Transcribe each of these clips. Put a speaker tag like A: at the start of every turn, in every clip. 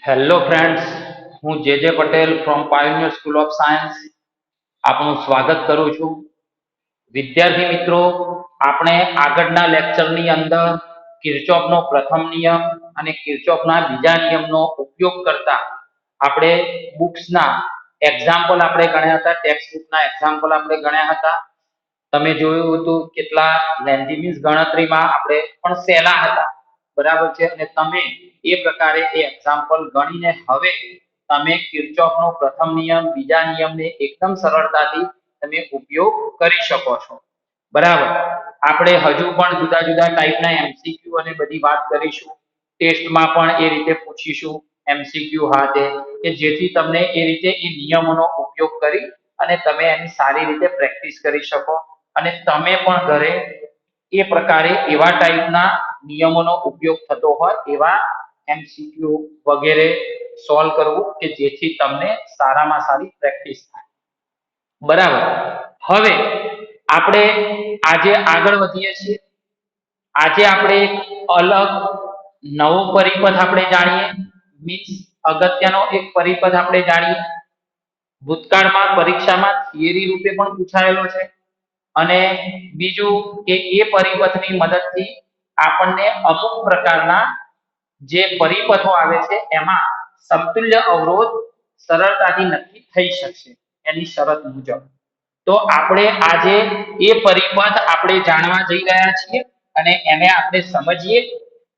A: Hello friends, હું જે Patel from pioneer school of science આપનું સ્વાગત કરું છું. વિદ્યાર્થી મિત્રો, આપણે આગળના લેક્ચરની અંદર કિર્ચોફનો પ્રથમ નિયમ અને કિર્ચોફના બીજા નિયમનો ઉપયોગ કરતા આપણે બુક્સના એક્ઝામ્પલ આપણે ગણ્યા હતા, ટેક્સ્ટ બુકના એક્ઝામ્પલ આપણે ગણ્યા હતા. તમે જોયું હતું કેટલા લેન્ધી મીન્સ ગણતરીમાં આપણે પણ સહેલા હતા, બરાબર છે. અને તમે એ પ્રકારે એ એક્ઝામ્પલ ગણીને હવે તમે કિર્ચોફનો પ્રથમ નિયમ બીજા નિયમને એકદમ સરળતાથી તમે ઉપયોગ કરી શકો છો, બરાબર. આપણે હજુ પણ જુદા જુદા ટાઈપના એમસીક્યુ અને બધી વાત કરીશું. ટેસ્ટમાં પણ એ રીતે પૂછીશું એમસીક્યુ હાથે, કે જેથી તમને એ રીતે એ નિયમોનો ઉપયોગ કરી અને તમે એની સારી રીતે પ્રેક્ટિસ કરી શકો અને તમે પણ ઘરે એ પ્રકારે એવા ટાઈપના નિયમોનો ઉપયોગ થતો હોય એવા એમસીક્યુ વગેરે સોલ્વ કરવું કે જેથી તમને સારામાં સારી પ્રેક્ટિસ થાય, બરાબર. હવે આપણે આજે આગળ વધીએ છીએ. આજે આપણે એક અલગ નવો પરિપથ આપણે જાણીએ, મીન્સ અગત્યનો એક પરિપથ આપણે જાણીએ. ભૂતકાળમાં પરીક્ષામાં થિયરી રૂપે પણ પૂછાયેલો છે અને બીજું કે એ પરિપથની મદદથી આપણને અમુક પ્રકારના જે પરિપથો આવે છે એમાં સમતુલ્ય અવરોધ સરળતાથી નક્કી થઈ શકશે એની શરત મુજબ. તો આપણે આજે એ પરિપથ આપણે જાણવા જઈ રહ્યા છીએ અને એને આપણે સમજીએ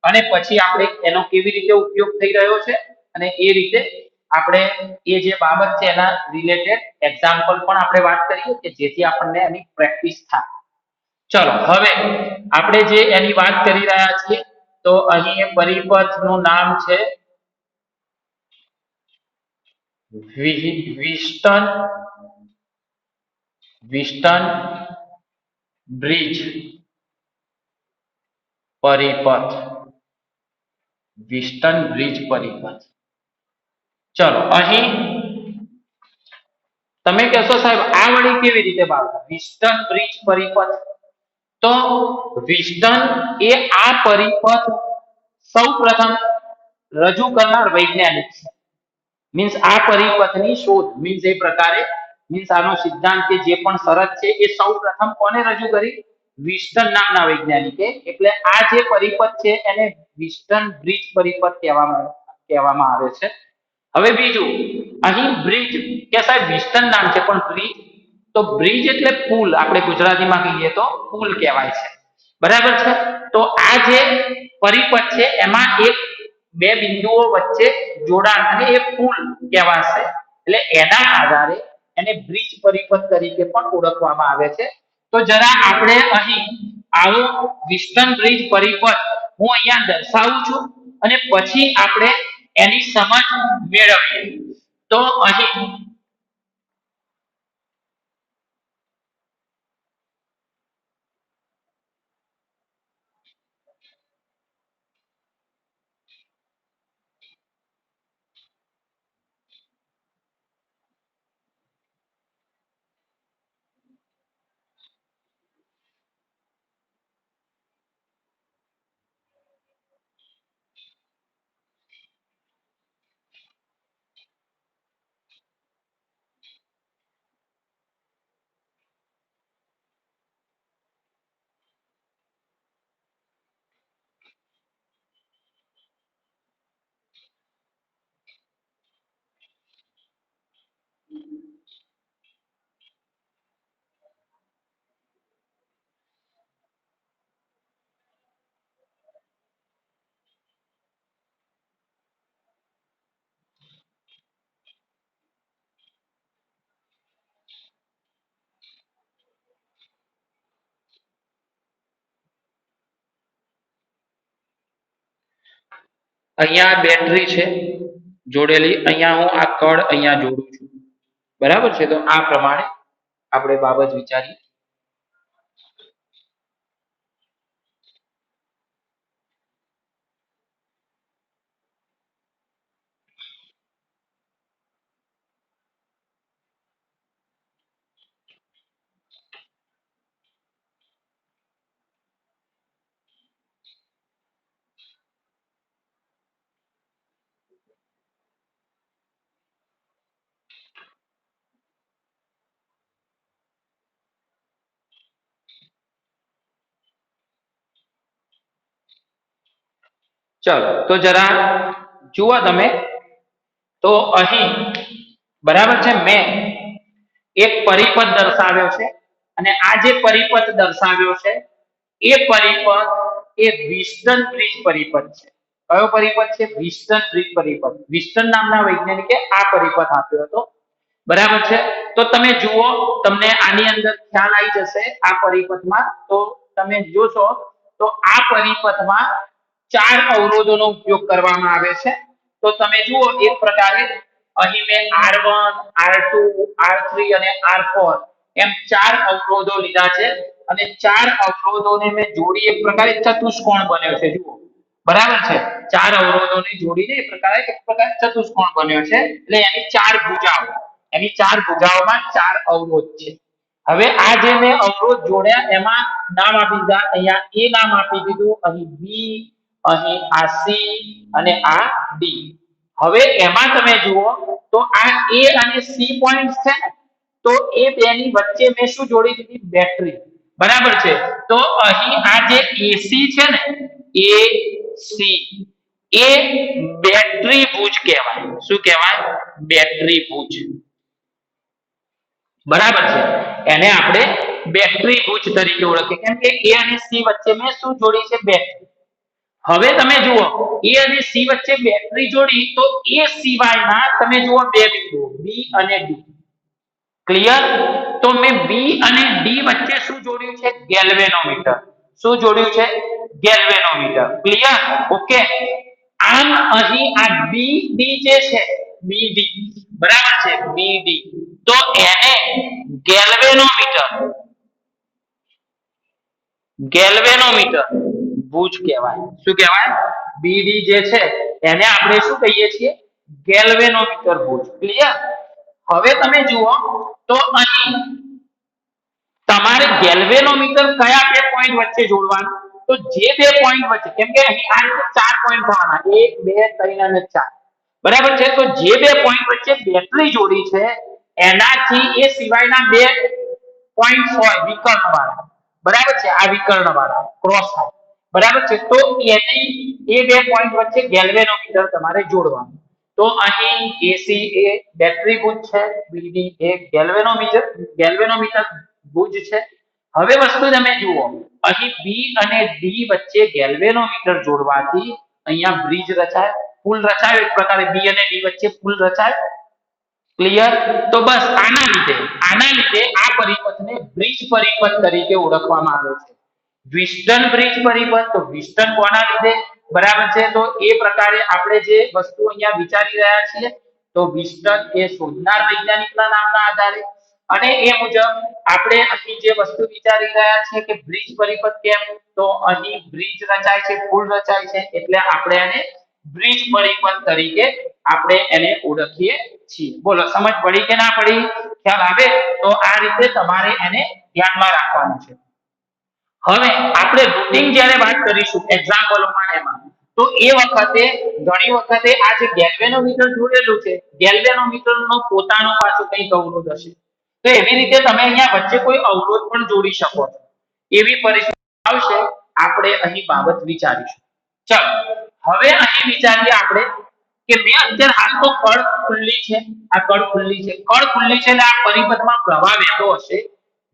A: અને પછી આપણે એનો કેવી રીતે ઉપયોગ થઈ રહ્યો છે અને એ રીતે આપણે એ જે બાબત છે એના રિલેટેડ એક્ઝામ્પલ પણ આપણે વાત કરીએ કે જેથી આપણને એની પ્રેક્ટિસ થાય. ચલો, હવે આપણે જે એની વાત કરી રહ્યા છીએ તો અહીં એ પરિપથનું નામ છે વિસ્ટન વિસ્ટન બ્રિજ પરિપથ. વિસ્ટન બ્રિજ પરિપથ. ચલો, અહીં તમે કહેશો સાહેબ આ વળી કેવી રીતે બાળકો વિસ્ટન બ્રિજ પરિપથ? તો વિસ્ટન એ આ પરિપથ સૌપ્રથમ રજૂ કરનાર વૈજ્ઞાનિક છે. મીન્સ આ પરિપથની શોધ મીન્સ એ પ્રકારે મીન્સ આનો સિદ્ધાંત કે જે પણ શરત છે એ સૌપ્રથમ કોને રજૂ કરી? વિસ્ટન નામના વૈજ્ઞાનિકે. એટલે આ જે પરિપથ છે એને વિસ્ટન બ્રિજ પરિપથ કહેવામાં આવે છે. હવે બીજું, અહીં બ્રિજ કે સાહેબ વિસ્ટન નામ છે પણ બ્રિજ, તો બ્રિજ એટલે પુલ, આપણે ગુજરાતીમાં કહીએ તો પુલ કહેવાય છે, બરાબર છે. તો આ જે પરિપથ છે એમાં એક બે બિંદુઓ વચ્ચે જોડાણ અને એ પુલ કહેવાશે. એટલે એના આધારે એને બ્રિજ પરિપથ તરીકે પણ ઓળખવામાં આવે છે. તો જરા આપણે અહીં આવો વિસ્ટન બ્રિજ પરિપથ હું અહીંયા દર્શાવું છું અને પછી આપણે એની સમજ મેળવીએ. તો અહીં અહીંયા બેટરી છે જોડેલી, અહીંયા હું આ કળ અહીંયા જોડું છું, બરાબર છે. તો આ પ્રમાણે આપણે બાબત વિચારીએ. ચલો તો જરા જુઓ તમે, તો અહીં બરાબર છે, મેં એક પરિપથ દર્શાવ્યો છે અને આ જે પરિપથ દર્શાવ્યો છે એ પરિપથ એ વિસ્ટન બ્રિજ પરિપથ છે. કયો પરિપથ છે? વિસ્ટન બ્રિજ પરિપથ. વિસ્ટન નામના વૈજ્ઞાનિકે આ પરિપથ આપ્યો હતો. બરાબર છે. તો તમે જુઓ, તમને આની અંદર ખ્યાલ આવી જશે આ પરિપથમાં. તો તમે જોશો તો આ પરિપથમાં 4 અવરોધોનો ઉપયોગ કરવામાં આવે છે. તો તમે જુઓ એક પ્રકારે અહીં મેં R1, R2, R3 અને R4 એમ 4 અવરોધો લીધા છે અને 4 અવરોધોને મેં જોડી એક પ્રકારે ચતુષ્કોણ બન્યો છે. જુઓ, બરાબર છે. 4 અવરોધોને જોડીને એક પ્રકારે ચતુષ્કોણ બન્યો છે. એટલે એની 4 ભુજાઓ, એની 4 ભુજાઓમાં 4 અવરોધ છે. હવે આ જે મેં અવરોધ જોડ્યા એમાં નામ આપી દીધા. અહીંયા A નામ આપી દીધું, અહીં B, અહીં આ C અને આ D. હવે એમાં તમે જુઓ તો આ A અને C પોઈન્ટ છે ને, તો એ બેની વચ્ચે મેં શું જોડી દીધી? બેટરી. બરાબર છે. તો અહીં આ જે AC છે ને, AC એ બેટરી ભુજ કહેવાય. શું કહેવાય? બેટરી ભુજ. બરાબર છે. એને આપણે બેટરી ભુજ તરીકે ઓળખીએ, કેમ કે A અને C વચ્ચે મેં શું જોડી છે? બેટરી. હવે તમે જુઓ A અને C વચ્ચે બેટરી જોડી, તો A સિવાયના તમે જુઓ બે બિંદુઓ B અને D. ક્લિયર? તો મેં B અને D વચ્ચે શું જોડ્યું છે? ગેલ્વેનોમીટર. શું જોડ્યું છે? ગેલ્વેનોમીટર. ક્લિયર? ઓકે. આમ અહીં આ BD જે છે, BD, બરાબર છે, BD, તો એને ગેલ્વેનોમીટર ભુજ કહેવાય. શું કહેવાય? BD જે છે એને આપણે શું કહીએ છીએ? ગેલ્વેનોમીટર ભુજ. ક્લિયર? હવે તમે જુઓ તો અહીં તમારે ગેલ્વેનોમીટર કયા બે પોઈન્ટ વચ્ચે જોડવાનું? તો જે બે પોઈન્ટ વચ્ચે, કેમ કે અહીં આ રીતે 4 પોઈન્ટ થવાના, 1 2 3 અને 4. બરાબર છે. તો જે બે પોઈન્ટ વચ્ચે બેટરી જોડી છે એનાથી એ સિવાયના બે પોઈન્ટ હોય વિકર્ણવાળા. બરાબર છે. આ વિકર્ણવાળા ક્રોસ થાય. બરાબર છે. તો એની એ બે પોઈન્ટ વચ્ચે ગેલ્વેનોમીટર તમારે જોડવાનું. તો અહીં AC એ બેટરી ભુજ છે, BD એ ગેલ્વેનોમીટર ભુજ છે. હવે વસ્તુ તમે જુઓ, અહીં B અને D વચ્ચે ગેલ્વેનોમીટર જોડવાથી અહીંયા બ્રિજ રચાય, પુલ રચાય. એક પ્રકારે B અને D વચ્ચે પુલ રચાય. ક્લિયર? તો બસ આના લીધે આ પરિપથને બ્રિજ પરિપથ તરીકે ઓળખવામાં આવે છે. વિસ્ટન બ્રિજ પરિપથ. તો વિસ્ટન કોના લીધે? બરાબર છે. તો એ પ્રકારે આપણે જે વસ્તુ અહીંયા વિચારી રહ્યા છીએ, તો વિસ્ટન એ શોધનાર વૈજ્ઞાનિકના નામના આધારે, અને એ મુજબ આપણે અહીં જે વસ્તુ વિચારી રહ્યા છીએ કે બ્રિજ પરિપથ કેમ, તો અહીં બ્રિજ રચાય છે, પુલ રચાય છે, એટલે આપણે એને બ્રિજ પરિપથ તરીકે આપણે એને ઓળખીએ છીએ. બોલો, સમજ પડી કે ના પડી? ખ્યાલ આવે? તો આ રીતે તમારે એને ધ્યાનમાં રાખવાનું છે. હવે આપણે રૂટિંગ જ્યારે વાત કરીશું એક્ઝામ્પલોમાં એમાં, તો એ વખતે ઘણી વખતે આ જે ગેલ્વેનોમીટર જોડેલું છે, ગેલ્વેનોમીટરનો પોતાનો પાછો કંઈક અવરોધ હશે. તો એવી રીતે તમે અહીંયા વચ્ચે કોઈ અવરોધ પણ જોડી શકો છો. એવી પરિસ્થિતિ આવશે, આપણે અહીં બાબત વિચારીશું. ચાલો હવે અહીં વિચારીએ આપણે કે મેં અત્યારે હાલ તો કળ ખુલ્લી છે, આ કળ ખુલ્લી છે, કળ ખુલ્લી છે, એટલે આ પરિપથમાં પ્રવાહ વહેતો હશે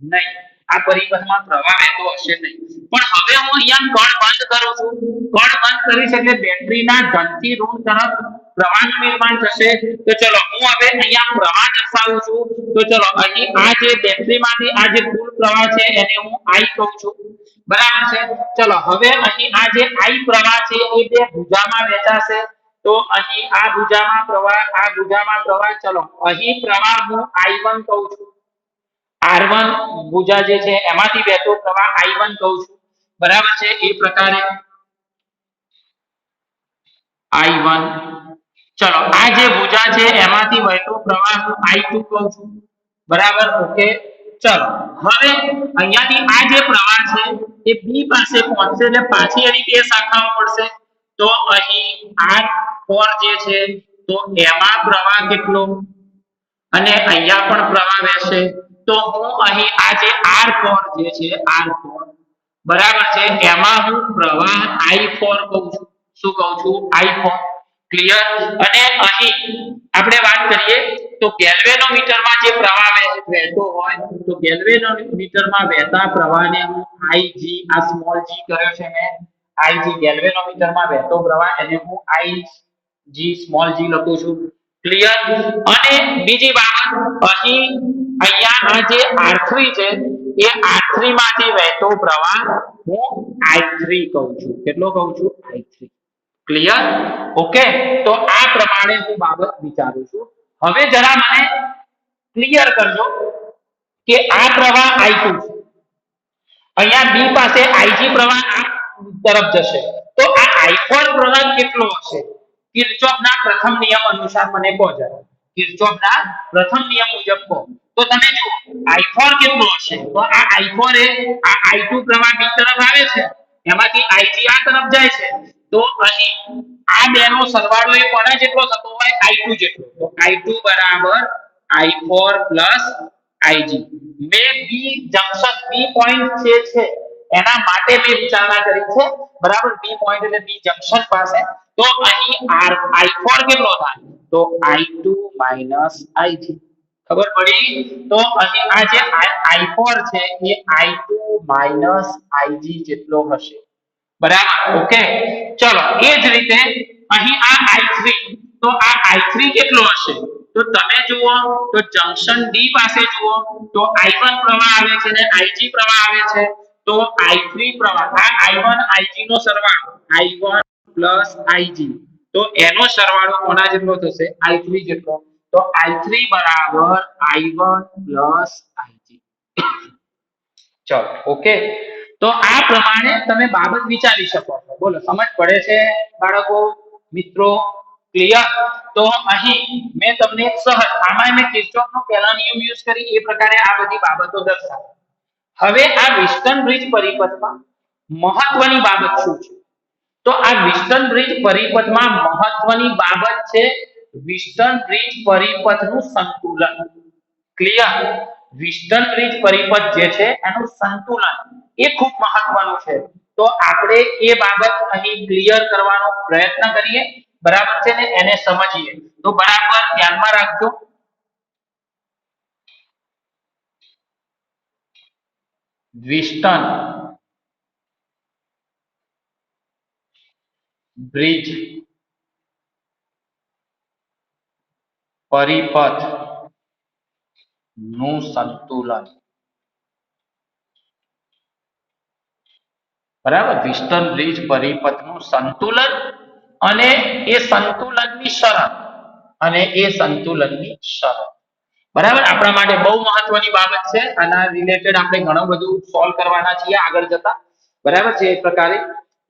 A: નહીં. આ પરિપથમાં પ્રવાહ વહેતો હશે નહીં. પણ હવે હું અહીંયા કળ બંધ કરું છું. કળ બંધ કરીશ એટલે બેટરીના ધનથી ઋણ તરફ પ્રવાહનું નિર્માણ થશે. તો ચલો હું હવે અહીંયા પ્રવાહ દર્શાવું છું. તો ચલો અહીં આ જે બેટરીમાંથી આ જે કુલ પ્રવાહ છે એને હું I કહું છું. બરાબર છે. ચલો હવે અહીં આ જે I પ્રવાહ છે એ બે ભુજામાં વહેંચાશે. તો અહીં આ ભુજામાં પ્રવાહ, આ ભુજામાં પ્રવાહ. ચલો અહીં પ્રવાહ હું I1 કહું છું. R1 ભુજા જે છે એમાંથી વહેતો પ્રવાહ I1 કહું છું. બરાબર છે. એ પ્રકારે I1. ચલો આ જે ભુજા છે એમાંથી વહેતો પ્રવાહ હું I2 કહું છું. બરાબર? ઓકે. ચલો હવે અહીંયાથી આ જે પ્રવાહ છે એ B પાસે પહોંચશે, એટલે પાછી એની બે શાખાઓ પડશે. તો અહીં R4 જે છે, તો એમાં પ્રવાહ કેટલો, અને અહીંયા પણ પ્રવાહ વહેશે. તો હું અહીં આ જે R4 જે છે, R4, બરાબર છે, એમાં હું પ્રવાહ I4 કહું છું. શું કહું છું I4 ક્લિયર અને અહીં આપણે વાત કરીએ તો ગેલ્વેનોમીટરમાં જે પ્રવાહ વહેતો હોય તો ગેલ્વેનોમીટરમાં વહેતા પ્રવાહને હું Ig આ સ્મોલ g કર્યો છે મેં Ig ગેલ્વેનોમીટરમાં વહેતો પ્રવાહ એને હું Ig સ્મોલ g લખું છું ક્લિયર અને બીજી બાબત અહીં અહીંયા આ જે R3 છે એ R3 માંથી વહેતો પ્રવાહ હું I3 કહું છું કેટલો કહું છું I3 ક્લિયર ઓકે તો આ પ્રમાણે હું બાબત વિચારું છું હવે જરા મને ક્લિયર કરજો કે આ પ્રવાહ I2 છે અહીંયા B પાસે Ig પ્રવાહ આ તરફ જશે તો આ I4 પ્રવાહ કેટલો હશે કિર્ચોફના પ્રથમ નિયમ અનુસાર મને કહો જરા કિર્ચોફના પ્રથમ નિયમ મુજબ કહો તો તમે જુઓ I4 કેટલો હશે તો આ I4 એ આ I2 પ્રવાહ B તરફ આવે છે એમાંથી Ig આ તરફ જાય છે તો અહીં આ બેનો સરવાળો એ કોના જેટલો થતો હોય I2 જેટલો તો I2 બરાબર I4 Ig મે બી જંકશન બી પોઈન્ટ જે છે એના માટે મેં વિચારણા કરી છે બરાબર બી પોઈન્ટ એટલે બી જંકશન પાસે તો અહીં I4 કેટલો થાય તો I2 Ig ખબર પડી તો અહીં આ જે I4 છે એ I2 Ig જેટલો હશે બરાબર ઓકે ચલો એ જ રીતે અહીં આ I3 તો આ I3 કેટલો હશે તો તમે જુઓ તો જંકશન ડી પાસે જુઓ તો I1 પ્રવાહ આવે છે અને Ig પ્રવાહ આવે છે તો I3 પ્રવાહ આ I1 Ig નો સરવાળો I1 Ig તો એનો સરવાળો કોના જેટલો થશે I3 જેટલો તો I3 બરાબર I1 Ig ચલો ઓકે તો આ પ્રમાણે તમે બાબત વિચારી શકો છો બોલો સમજ પડે છે બાળકો મિત્રો ક્લિયર તો અહીં મેં તમને એક સહજ આમાં મેં કિર્ચોફનો પહેલા નિયમ યુઝ કરી એ પ્રકારે આ બધી બાબતો દર્શાવી હવે આ વિસ્ટન બ્રિજ પરિપથમાં મહત્વની બાબત શું છે તો આ વિસ્ટન બ્રિજ પરિપથમાં મહત્વની બાબત છે વિસ્ટન બ્રિજ પરિપથનું સંતુલન ક્લિયર વિસ્ટન બ્રિજ પરિપથ જે છે એનું સંતુલન એ ખૂબ મહત્વનું છે તો આપણે એ બાબત અહીં ક્લિયર કરવાનો પ્રયત્ન કરીએ બરાબર છે ને એને સમજીએ તો બરાબર ધ્યાનમાં રાખજો વિસ્ટન બ્રિજ પરિપથ નું સંતુલન બરાબર વિસ્ટન બ્રિજ પરિપથનું સંતુલન અને એ સંતુલનની શરત બરાબર આપણા માટે બહુ મહત્વની બાબત છે આના રિલેટેડ આપણે ઘણું બધું સોલ્વ કરવાના છીએ આગળ જતા બરાબર છે એ પ્રકારે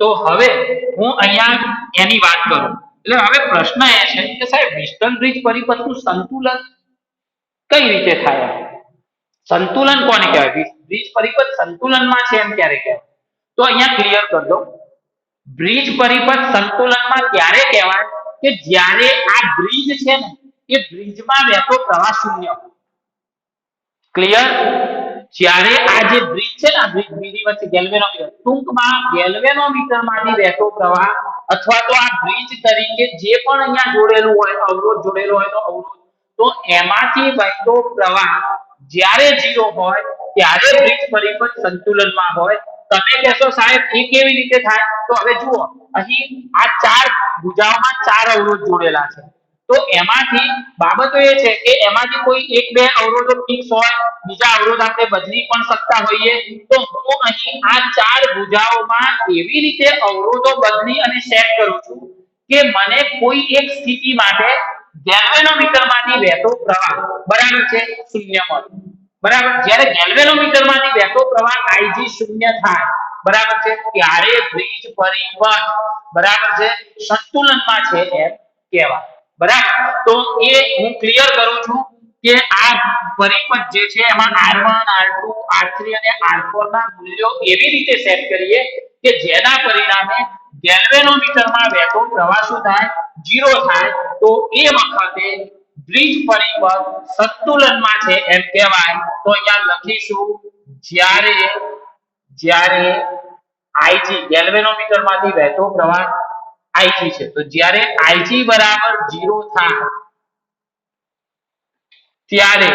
A: તો હવે હું અહીંયા એની વાત કરું એટલે હવે પ્રશ્ન એ છે કે સાહેબ વિસ્ટન બ્રિજ પરિપથનું સંતુલન કઈ રીતે થાય સંતુલન કોને કહેવાય બ્રિજ પરિપથ સંતુલનમાં છે એમ ક્યારે કહેવાય તો અહીંયા ક્લિયર કરી દો બ્રિજ પરિપથ સંતુલનમાં ત્યારે કહેવાય કે જ્યારે આ બ્રિજ છે ને એ બ્રિજમાં વહેતો પ્રવાહ શૂન્ય ક્લિયર જ્યારે આ જે બ્રિજ છે ને બ્રિજની વચ્ચે ગેલ્વેનોમીટર ટૂંકમાં ગેલ્વેનોમીટરમાંથી વહેતો પ્રવાહ અથવા તો આ બ્રિજ તરીકે જે પણ અહીંયા જોડેલું હોય અવરોધ જોડેલો હોય તો અવરોધ તો એમાંથી વહેતો પ્રવાહ જ્યારે 0 હોય ત્યારે બ્રિજ પરિપથ સંતુલનમાં હોય તમે કહેશો સાહેબ એ કેવી રીતે થાય તો હવે જુઓ અહીં આ ચાર ભુજાઓમાં ચાર અવરોધ જોડેલા છે તો એમાંથી બાબતો એ છે કે એમાંથી કોઈ એક બે અવરોધો ફિક્સ હોય બીજા અવરોધ આપણે બદલી પણ શકતા હોઈએ તો હું અહીં આ ચાર ભુજાઓમાં એવી રીતે અવરોધો બદલી અને સેટ કરું છું કે મને કોઈ એક સ્થિતિ માટે ગેલ્વેનોમીટરમાંથી વહેતો પ્રવાહ બરાબર છે શૂન્ય મળે બરાબર જ્યારે ગેલ્વેનોમીટરમાંથી વહેતો પ્રવાહ Ig શૂન્ય થાય બરાબર છે ત્યારે બ્રિજ પરિપથ બરાબર છે સંતુલનમાં છે એમ કહેવાય બરાબર તો એ હું ક્લિયર કરું છું કે આ પરિપથ જે છે એમાં R1 R2 R3 અને R4 ના મૂલ્યો એવી રીતે સેટ કરીએ કે જેના પરિણામે ગેલ્વેનોમીટરમાં વહેતો પ્રવાહ શું થાય 0 થાય તો એ વખતે બ્રિજ પરિપથ સંતુલનમાં છે એમ કહેવાય તો અહીંયા લખીશું જ્યારે Ig ગેલ્વેનોમીટરમાંથી વહેતો પ્રવાહ IG છે તો જ્યારે IG બરાબર 0 થાય ત્યારે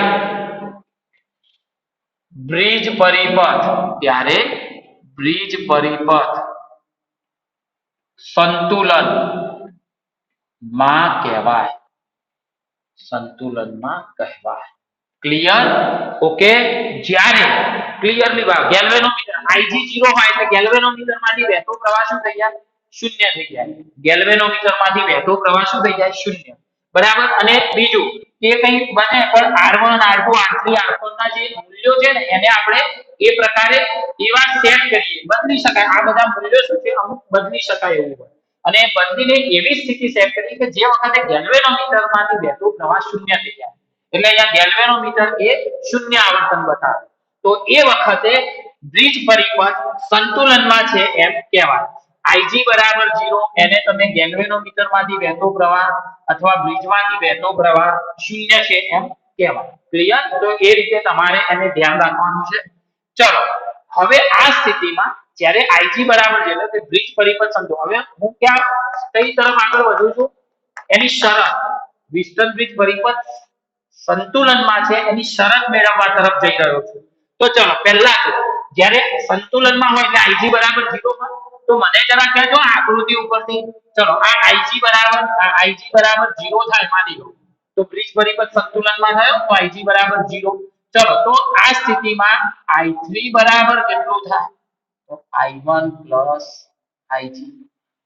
A: બ્રિજ પરિપથ ત્યારે બ્રિજ પરિપથ સંતુલન માં કહેવાય સંતુલનમાં કહેવાય ક્લિયર ઓકે જ્યારે ક્લિયરલી ગેલ્વેનોમીટર Ig 0 હોય એટલે ગેલ્વેનોમીટર માંથી વહેતો પ્રવાહ શું થઈ જાય શૂન્ય થઈ જાય ગેલ્વેનોમીટર માંથી વહેતો પ્રવાહ શું થઈ જાય શૂન્ય બરાબર અને બીજું કે કંઈ બને પણ R1 R2 R3 R4 ના જે મૂલ્યો છે ને એને આપણે એ પ્રકારે એવા સેટ કરીએ બદલી શકાય આ બધા મૂલ્યો શું છે અમુક બદલી શકાય એવું હોય અને બદલીને એવી સ્થિતિ સેટ કરી કે જે વખતે ગેલ્વેનોમીટર માંથી વહેતો પ્રવાહ શૂન્ય થઈ જાય એટલે અહીંયા ગેલ્વેનોમીટર એ શૂન્ય આવર્તન બતાવે તો એ વખતે બ્રિજ પરિપથ સંતુલનમાં છે એમ કહેવાય Ig બરાબર 0 એને તમે ગેલ્વેનોમીટર માંથી વહેતો પ્રવાહ અથવા બ્રિજમાંથી વહેતો પ્રવાહ શૂન્ય છે એમ કહેવાય ક્લિયર તો એ રીતે તમારે એને ધ્યાન રાખવાનું છે ચલો હવે આ સ્થિતિમાં જ્યારે Ig બરાબર 0 એટલે બ્રિજ પરિપથ સંતુલન હવે હું કઈ તરફ આગળ વધું છું એની શરત વિસ્તરણ બ્રિજ પરિપથ સંતુલનમાં છે એની શરત મેળવવા તરફ જઈ રહ્યો છું તો ચલો પહેલા તો જ્યારે સંતુલનમાં હોય એટલે Ig બરાબર 0 હોય તો મને જરા કહેજો આકૃતિ ઉપરથી ચલો આ Ig બરાબર 0 થાય માની લો તો બ્રિજ પરિપથ સંતુલનમાં થયો તો Ig બરાબર 0 ચલો તો આ સ્થિતિમાં I3 બરાબર કેટલું થાય તો I1 Ig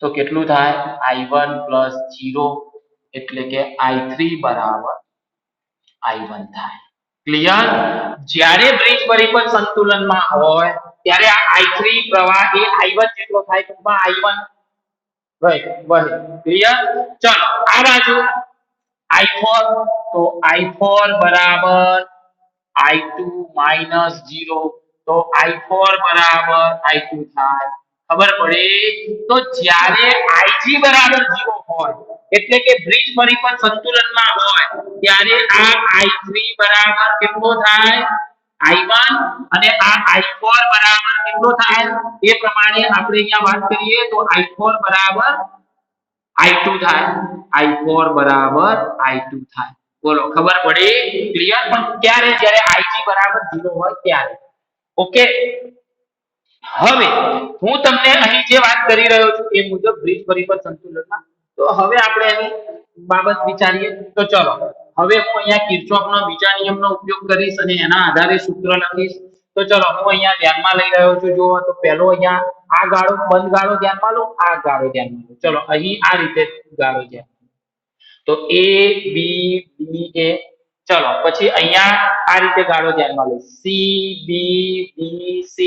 A: તો કેટલું થાય I1 0 એટલે કે I3 બરાબર I1 થાય ક્લિયર જ્યારે બ્રિજ પરિપથ સંતુલનમાં હોય ત્યારે આ I3 પ્રવાહ એ I1 જેટલો થાય ટૂંકમાં I1 વહે ક્લિયર ચલો આ બાજુ I4 તો I4 બરાબર I2 0 તો I4 બરાબર I2 થાય ખબર પડી તો જ્યારે Ig બરાબર 0 હોય એટલે કે બ્રિજ પરિપથ સંતુલનમાં હોય ત્યારે આ I3 બરાબર કેટલો થાય I1 અને આ I4 બરાબર કેટલો થાય એ પ્રમાણે આપણે અહીંયા વાત કરીએ તો I4 બરાબર I2 થાય I4 બરાબર I2 થાય બોલો ખબર પડી ક્લિયર પણ ક્યારે જ્યારે Ig બરાબર 0 હોય ત્યારે ઓકે હવે હું તમને અહીં જે વાત કરી રહ્યો છું એ મુજબ બ્રિજ પરિપથ સંતુલનમાં તો હવે આપણે એની બાબત વિચારીએ તો ચલો હવે હું અહીંયા કિર્ચોફનો બીજા નિયમનો ઉપયોગ કરીશ અને એના આધારે સૂત્ર લખીશ તો ચલો હું અહીંયા ધ્યાનમાં લઈ રહ્યો છું જો તો પહેલો અહીંયા આ ગાળો બંધ ગાળો ધ્યાનમાં લો આ ગાળો ધ્યાનમાં લો ચલો અહીં આ રીતે ગાળો છે તો A B B A ચલો પછી અહીંયા આ રીતે ગાળો ધ્યાનમાં લઈશ C B B C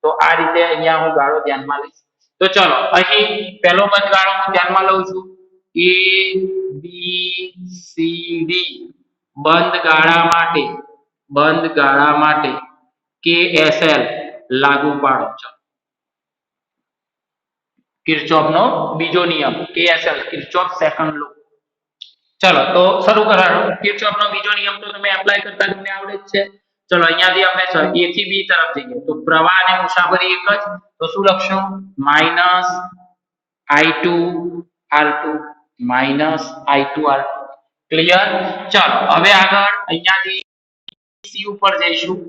A: તો આ રીતે અહીંયા હું ગાળો ધ્યાનમાં લઈશ તો ચલો અહીં પહેલો બંધ ગાળો હું ધ્યાનમાં લઉં છું A B C D બંધ ગાળા માટે KSL લાગુ પાડો ચલો કિર્ચોફનો બીજો નિયમ KSL કિર્ચોફ સેકન્ડ લો ચલો તો શરૂ કરાવો કિર્ચોફનો બીજો નિયમ તો તમે એપ્લાય કરતા તમને આવડે જ છે ચલો અહીંયાથી આપણે A થી B તરફ જઈએ તો પ્રવાહ અને મુસાફરી એક જ તો શું લખશું -I2 R2 -I2 R2 clear ચલો હવે આગળ અહીંયાથી C ઉપર જઈશું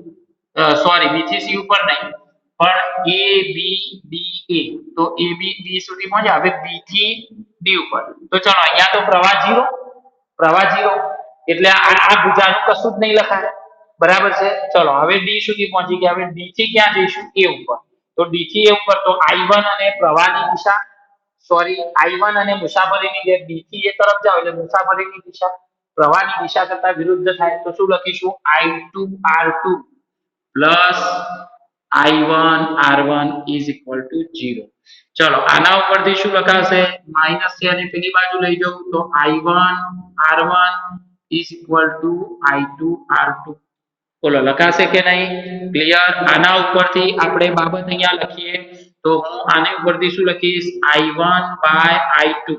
A: સોરી B થી C ઉપર નહીં પણ A B D A તો A B D સુધી પહોંચ્યા હવે B થી D ઉપર તો ચલો અહીંયા તો પ્રવાહ 0 એટલે આ ભુજાનું કશું જ નહીં લખાય બરાબર છે ચલો હવે D સુધી પહોંચી ગયા હવે D થી ક્યાં જઈશું A ઉપર તો D થી A ઉપર તો I1 અને પ્રવાહની દિશા સોરી I1 અને મુસાફરીની જે D થી A તરફ જાવ એટલે મુસાફરીની દિશા પ્રવાહની દિશા કરતા વિરુદ્ધ થાય તો શું લખીશું I2 R2 plus I1 R1 is equal to 0 ચલો આના ઉપરથી શું લખાશે માઈનસ છે અને પેલી બાજુ લઈ જાઉં તો I1 R1 is equal to I2 R2 બોલો લખાશે કે નહીં ક્લિયર આના ઉપરથી આપણે બાબત અહીંયા લખીએ તો હું આને ઉપરથી શું લખીશ I1 by I2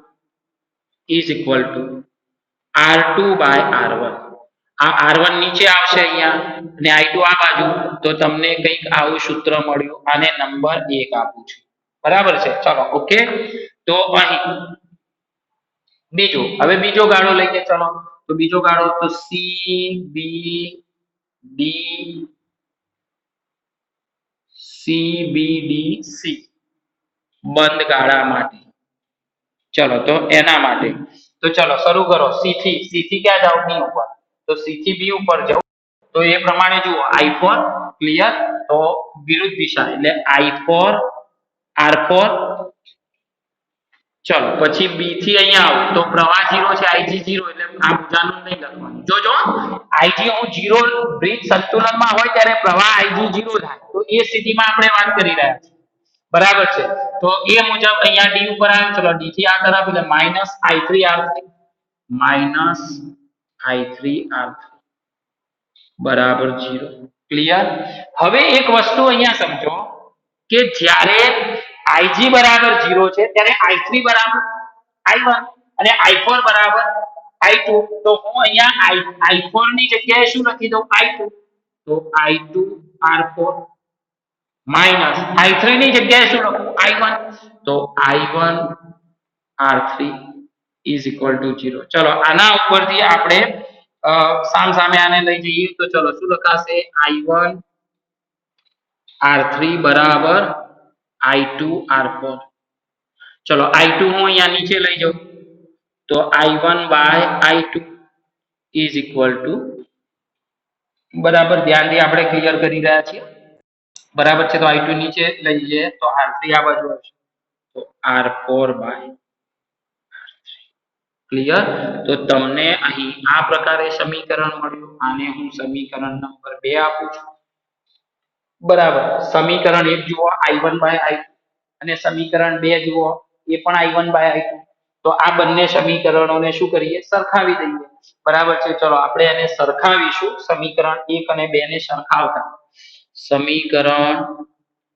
A: is equal to R2 by R1 આ R1 નીચે આવશે અહીંયા અને I2 આ બાજુ તો તમને કંઈક આવું સૂત્ર મળ્યું આને નંબર 1 આપું છું બરાબર છે ચલો ઓકે તો અહીં બીજો, હવે બીજો ગાળો લઈએ ચલો. તો બીજો ગાળો તો સી બી ડી સી બંધ ગાળા માટે. ચલો તો એના માટે તો ચલો શરૂ કરો. સી થી ક્યાં જાવ? બી ઉપર. તો સી થી બી ઉપર જાઓ તો એ પ્રમાણે જુઓ I4 ક્લિયર. તો વિરુદ્ધ દિશા એટલે I4 R4. ચલો પછી બી થી અહીંયા આવો તો પ્રવાહ 0 છે, IG 0 એટલે આ ભુજાનું નહીં લખવાનું. જોજો IG હું 0 બ્રિજ સંતુલનમાં હોય ત્યારે પ્રવાહ IG 0 થાય. તો એ સ્થિતિમાં આપણે વાત કરી રહ્યા છીએ. બરાબર છે. તો એ મુજબ અહીંયા ડી ઉપર આવે. ચલો ડી થી આ તરફ એટલે -I3R3 બરાબર 0 ક્લિયર. હવે એક વસ્તુ અહીંયા સમજો કે જ્યારે IG બરાબર 0 છે ત્યારે I3 બરાબર I1 અને I4 બરાબર I2. તો હું અહીંયા I4 ની જગ્યાએ શું લખી દઉં? I2. તો I2R4 માઈનસ I3 ની જગ્યાએ શું લખું? I1. તો I1R3 0. ચલો આના ઉપરથી આપણે સામે આને લઈ જઈએ તો ચલો શું લખાશે? I1R3 બરાબર I2R4. ચલો I2 હું અહીંયા નીચે લઈ જાઉં તો I1/I2 બરાબર. ધ્યાનથી આપણે ક્લિયર કરી રહ્યા છીએ. બરાબર છે. તો I2 નીચે લઈ જઈએ તો R3 આ બાજુ આવશે તો R4/R3 ક્લિયર. તો તમને અહીં આ પ્રકારે સમીકરણ મળ્યું. આને હું સમીકરણ નંબર 2 આપું છું. બરાબર. સમીકરણ 1 જુઓ I1/I2 અને સમીકરણ 2 જુઓ એ પણ I1/I2. તો આ બંને સમીકરણોને શું કરીએ? સરખાવી દઈએ. બરાબર છે. ચલો આપણે એને સરખાવીશું. સમીકરણ 1 અને 2 ને સરખાવતા સમીકરણ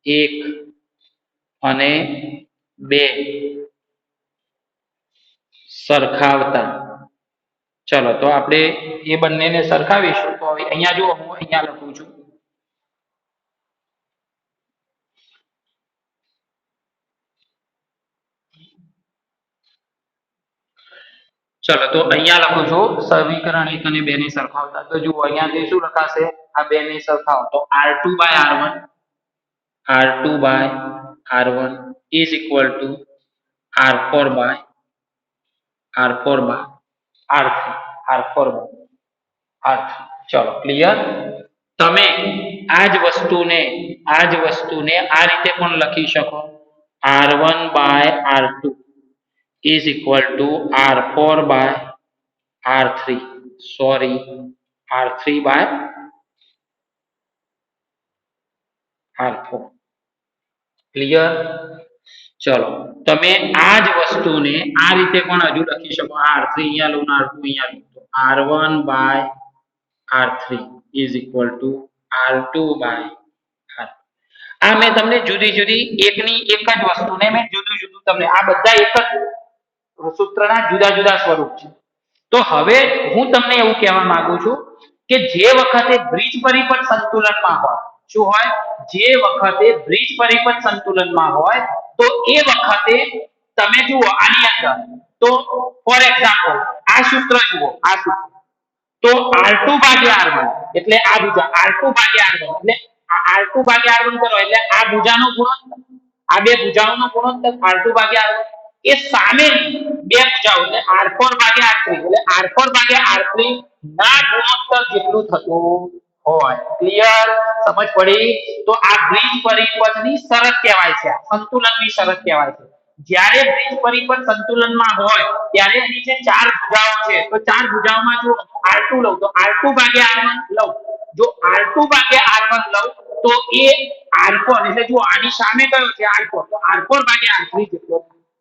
A: 1 અને 2 સરખાવતા. ચલો તો આપણે એ બંનેને સરખાવીશું. તો અહીંયા જુઓ હું અહીંયા લખું છું ચલો તો અહીંયા લખું છું સમીકરણ 1 અને 2 ને સરખાવતા. તો જુઓ અહીંયાથી શું લખાશે? આ બે ને સરખાવો તો R2/R1 is equal to R4/R3. ચલો ક્લિયર. તમે આ જ વસ્તુને આ રીતે પણ લખી શકો. R1/R2 is equal to R4/R3. sorry, R3/R4. Clear. ચલો તમે આ જ વસ્તુને આ રીતે પણ હજુ લખી શકો. R3 અહીંયા લો ને R2 અહીંયા લો તો R1/R3 is equal to R2/R. આ મેં તમને જુદી જુદી એકની એક જ વસ્તુને મેં જુદું જુદું તમને આ બધા એક જ સૂત્રના જુદા જુદા સ્વરૂપ છે. તો હવે હું તમને એવું કહેવા માંગુ છું કે જે વખતે બ્રિજ પરિપથ સંતુલનમાં હોય, શું હોય? જે વખતે બ્રિજ પરિપથ સંતુલનમાં હોય તો એ વખતે તમે જુઓ આની અંદર તો ફોર એક્ઝામ્પલ આ સૂત્ર જુઓ. આ સૂત્ર તો R2/R1 એટલે આ ભુજા R2/R1 એટલે R2/R1 કરો એટલે આ ભુજાનો ગુણોત્તર, આ બે ભુજાઓનો ગુણોત્તર R2/R1 એ સામે બે ભુજાઓ એટલે R4/R3 એટલે R4/R3 ના ગુણોત્તર જેટલું થતું હોય. ક્લિયર? સમજ પડી? તો આ બ્રિજ પરિપથની શરત કહેવાય છે. સંતુલનની શરત કહેવાય છે. જ્યારે બ્રિજ પરિપથ સંતુલનમાં હોય ત્યારે એની જે ચાર ભુજાઓ છે તો ચાર ભુજાઓમાં જો R2 લઉં તો R2/R1 લઉં. જો R2/R1 લઉં તો એ R4 એટલે જો આની સામે કયો છે R4 તો R4/R3 જેટલો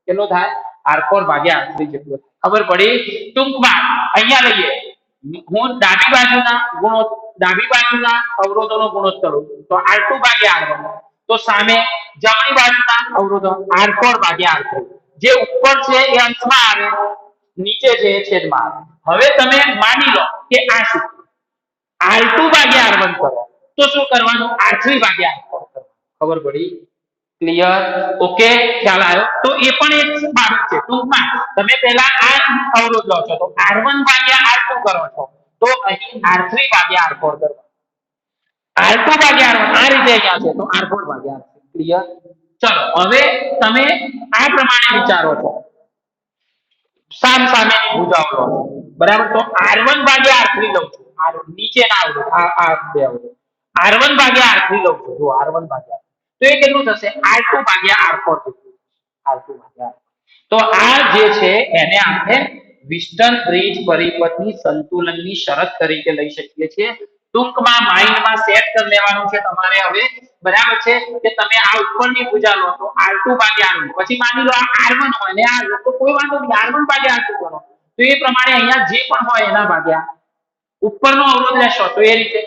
A: કેટલો થાય? R4/R3 જેટલો. ખબર પડી? ટૂંકમાં અહીંયા લઈએ હું ડાબી બાજુના અવરોધોનો ગુણોત્તર તો R2/R1 તો સામે જમણી બાજુના અવરોધો R4/R3. જે ઉપર છે એ અંશમાં આવે, નીચે છે એ છેદમાં આવે. હવે તમે માની લો કે આ શું R2/R1 કરો તો શું કરવાનું? R3/R4 કરો. ખબર પડી? ક્લિયર? ઓકે, ખ્યાલ આવ્યો? તો એ પણ એક બાબત છે. ટૂંકમાં તમે પહેલા આ અવરોધ લો છો તો R1 ભાગ્યા R2 કરો છો તો અહીં R3 ભાગ્યા R4 કરો. R2 ભાગ્યા R1 આ રીતે અહીંયા છે તો R4 ભાગ્યા R3. ક્લિયર? ચલો હવે તમે આ પ્રમાણે વિચારો છો. સામ સામેની ભુજાઓ લો છો. બરાબર? તો R1 ભાગ્યા R3 લઉં છું. આ નીચેના અવરોધ આ બે અવરોધ R1 ભાગ્યા R3 લઉં છું. જો R1 ભાગ્યા તો એ કેટલું થશે R2 ભાગ્યા R4 જેટલું. R2 ભાગ્યા તો આ જે છે એને આપણે વિસ્ટન બ્રિજ પરિપથની સંતુલનની શરત તરીકે લઈ શકીએ છીએ. ટૂંકમાં માઇન્ડમાં સેટ કરી લેવાનું છે તમારે હવે. બરાબર છે કે તમે આ ઉપરની ભુજા લો તો R2 ભાગ્યા R1 પછી માની લો આ R1 હોય ને આ તો કોઈ વાંધો નહીં R1 ભાગ્યા R2 કરો તો એ પ્રમાણે અહીંયા જે પણ હોય એના ભાગ્યા ઉપરનો અવરોધ લેશો તો એ રીતે.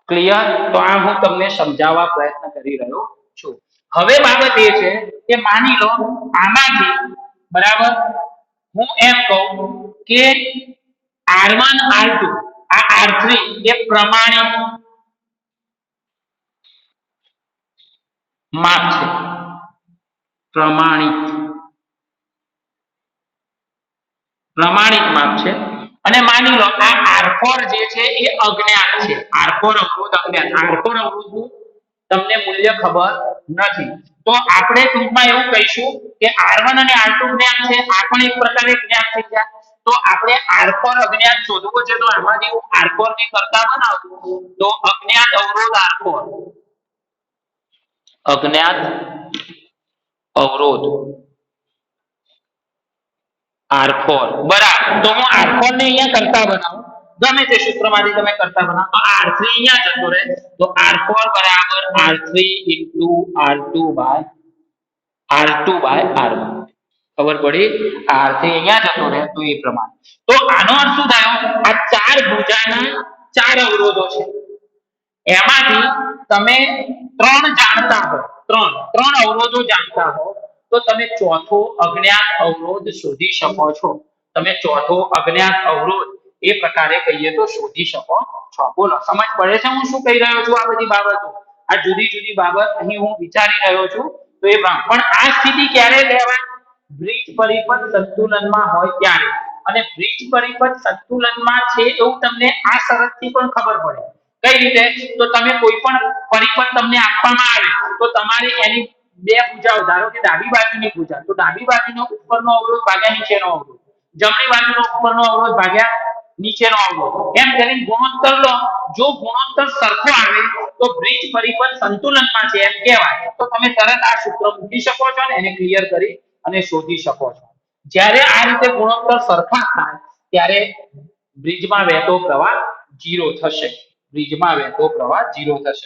A: ક્લિયર? તો આ હું તમને સમજાવવા પ્રયત્ન કરી રહ્યો છું. હવે બાબત એ છે કે માની લો આમાંથી બરાબર હું એમ કહું કે R1 R2 આ R3 એ પ્રમાણિત માપ છે. પ્રમાણિત માપ છે અને માની લો આ R4 જે છે એ અજ્ઞાત છે. R4 અવરોધ અજ્ઞાત. R4 અવરોધનું તમને મૂલ્ય ખબર નથી તો આપણે ટૂંકમાં એવું કહીશું કે R1 અને R2 જ્ઞાત છે. આ પણ એક પ્રકારે જ્ઞાત થઈ જાય. તો આપણે R4 અજ્ઞાત શોધવો છે તો આમાંથી હું R4 ને કરતા બનાવું તો અજ્ઞાત અવરોધ R4 અજ્ઞાત અવરોધ R4 બરાબર. તો હું R4 ને અહીંયા કરતા બનાવું ગમે તે સૂત્રમાંથી તમે કરતા બનાવો તો R3 અહીંયા જતો રહે તો R4 બરાબર R3 into R2 by R1. ખબર પડી? R3 અહીંયા જતો રહે તો એ પ્રમાણે. તો આનો અર્થ શું થયો? આ ચાર ભુજાના ચાર અવરોધો છે. એમાંથી તમે ત્રણ જાણતા હો, ત્રણ અવરોધો જાણતા હો તો તમે ચોથો અજ્ઞાત અવરોધ શોધી શકો છો. તમે ચોથો અજ્ઞાત અવરોધ એ પ્રકારે કહીએ તો શોધી શકો છો. બોલો સમજ પડે છે હું શું કહી રહ્યો છું? આ બધી બાબતો આ જુદી જુદી બાબત અહીં હું વિચારી રહ્યો છું તો એ પણ આ સ્થિતિ ક્યારે લેવાય? બ્રિજ પરિપથ સંતુલનમાં હોય ત્યારે. અને બ્રિજ પરિપથ સંતુલનમાં છે એવું તમને આ શરતથી પણ ખબર પડે. કઈ રીતે? તો તમે કોઈ પણ પરિપથ તમને આપવામાં આવે તો તમારે એની બે ભુજાઓ ધારો કે ડાબી બાજુની ભુજા તો ડાબી બાજુનો ઉપરનો અવરોધ ભાગ્યા નીચેનો અવરોધ, જમણી બાજુનો ઉપરનો અવરોધ ભાગ્યા નીચેનો અવરોધ એમ કરીને ગુણોત્તર લો. જો ગુણોત્તર સરખો આવે તો બ્રિજ પરિપથ સંતુલનમાં છે એમ કહેવાય. તો તમે તરત આ સૂત્ર મૂકી શકો છો અને એને ક્લિયર કરી અને શોધી શકો છો. જ્યારે આ રીતે ગુણોત્તર સરખા થાય ત્યારે બ્રિજમાં વહેતો પ્રવાહ 0 થશે.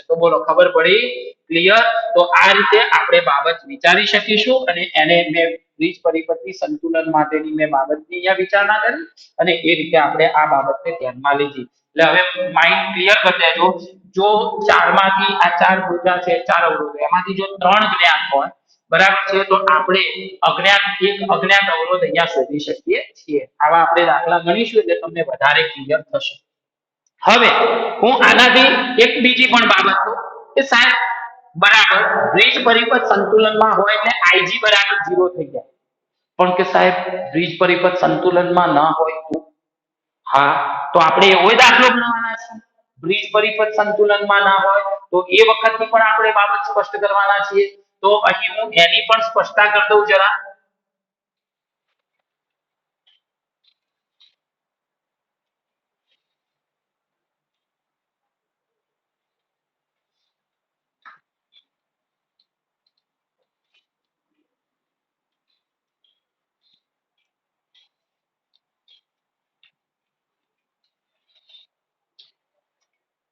A: તો બોલો ખબર પડી? ક્લિયર? તો આ રીતે આપણે બાબત વિચારી શકીશું અને એને મેં બ્રિજ પરિપથની સંતુલન માટેની મેં બાબતની અહીંયા વિચારણા કરી અને એ રીતે આપણે આ બાબતને ધ્યાનમાં લીધી. એટલે હવે માઇન્ડ ક્લિયર કરી દેજો. જો ચારમાંથી આ ચાર ભુજા છે, ચાર અવરોધો એમાંથી જો ત્રણ જ્ઞાત હોય બરાબર છે તો આપણે અજ્ઞાત અવરોધ અહીંયા શોધી શકીએ છીએ. આવા આપણે દાખલા ગણીશું એટલે તમને વધારે ક્લિયર થશે. હવે હું આનાથી એક બીજી પણ બાબત કહું કે સાહેબ બરાબર બ્રિજ પરિપથ સંતુલનમાં હોય એટલે Ig બરાબર 0 થઈ જાય. પણ કે સાહેબ બ્રિજ પરિપથ સંતુલનમાં ન હોય તો હા તો આપણે એવો દાખલો ગણવાના છે. બ્રિજ પરિપથ સંતુલનમાં ના હોય તો એ વખતની પણ આપણે બાબત સ્પષ્ટ કરવાના છીએ. તો અહીં હું એની પણ સ્પષ્ટતા કરી દઉં જરા.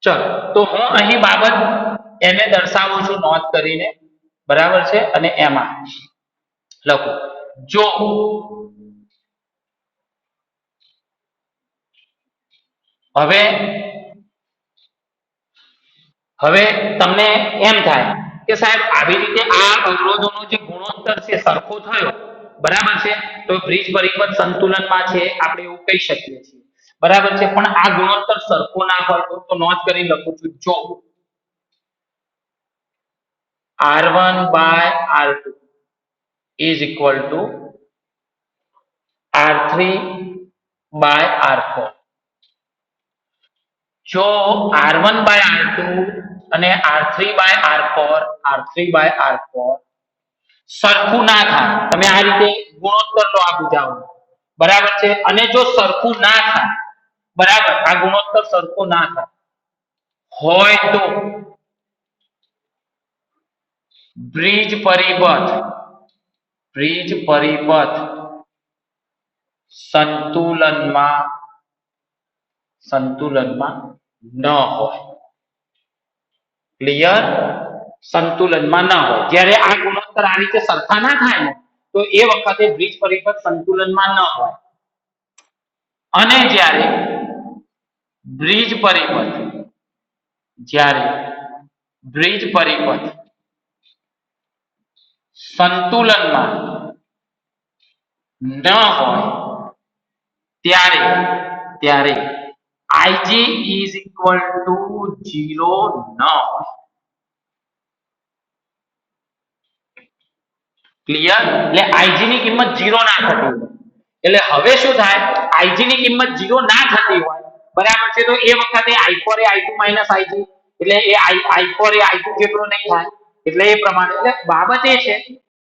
A: ચલો તો હું અહીં બાબત એને દર્શાવું છું નોંધ કરીને બરાબર છે અને એમાં લખું જો હવે તમને એમ થાય કે સાહેબ આવી રીતે આ અવરોધોનો જે ગુણોત્તર છે સરખો થયો બરાબર છે તો બ્રિજ પરિપથ સંતુલનમાં છે આપણે એવું કહી શકીએ છીએ. બરાબર છે પણ આ ગુણોત્તર સરખો ના હોય તો નોંધ કરી લખું છું જો R1 by R2 is equal to R3 by R4. જો R1 by R2 અને R3 by R4 R3 by R4 સરખું ના થાય, તમે આ રીતે ગુણોત્તર લો આ બુજાઓ, બરાબર છે, અને જો સરખું ના થાય, બરાબર, આ ગુણોત્તર સરખો ના થાય હોય તો બ્રિજ પરિપથ સંતુલનમાં ન હોય. ક્લિયર? સંતુલનમાં ન હોય. જ્યારે આ ગુણોત્તર આ રીતે સરખા ના થાય ને તો એ વખતે બ્રિજ પરિપથ સંતુલનમાં ન હોય. અને જ્યારે બ્રિજ પરિપથ સંતુલનમાં ન હોય ત્યારે Ig is equal to 0 ન હોય. ક્લિયર? એટલે Ig ની કિંમત 0 ના થતી હોય. એટલે હવે શું થાય? Ig ની કિંમત 0 ના થતી હોય, બરાબર છે, તો એ વખતે I4 એ I2 - Ig, એટલે એ I4 એ I2 જેટલો નહીં થાય. એટલે એ પ્રમાણે એટલે બાબત એ છે,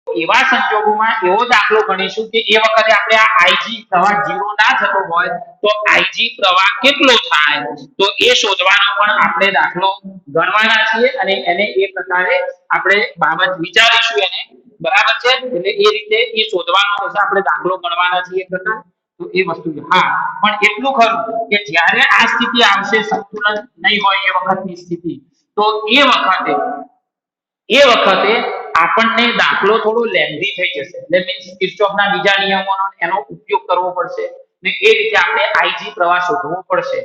A: એવા સંજોગોમાં એવો દાખલો ગણીશું કે એ વખતે આપણે આ Ig પ્રવાહ 0 ના થતો હોય તો Ig પ્રવાહ કેટલો થાય તો એ શોધવાનો પણ આપણે દાખલો ગણવાના છીએ અને એને એ પ્રકારે આપણે બાબત વિચારીશું એને, બરાબર છે, એટલે એ રીતે એ શોધવાનો થશે, આપણે દાખલો ગણવાના છીએ એ પ્રકારે. તો એ વસ્તુ છે. હા, પણ એટલું ખરું કે જ્યારે આ સ્થિતિ આવશે સંતુલન નહીં હોય એ વખતની સ્થિતિ, તો એ વખતે આપણને દાખલો થોડો લેન્ધી થઈ જશે, એટલે મીન્સ કિર્ચોફના બીજા નિયમોનો એનો ઉપયોગ કરવો પડશે ને એ રીતે આપણે Ig પ્રવાહ શોધવો પડશે.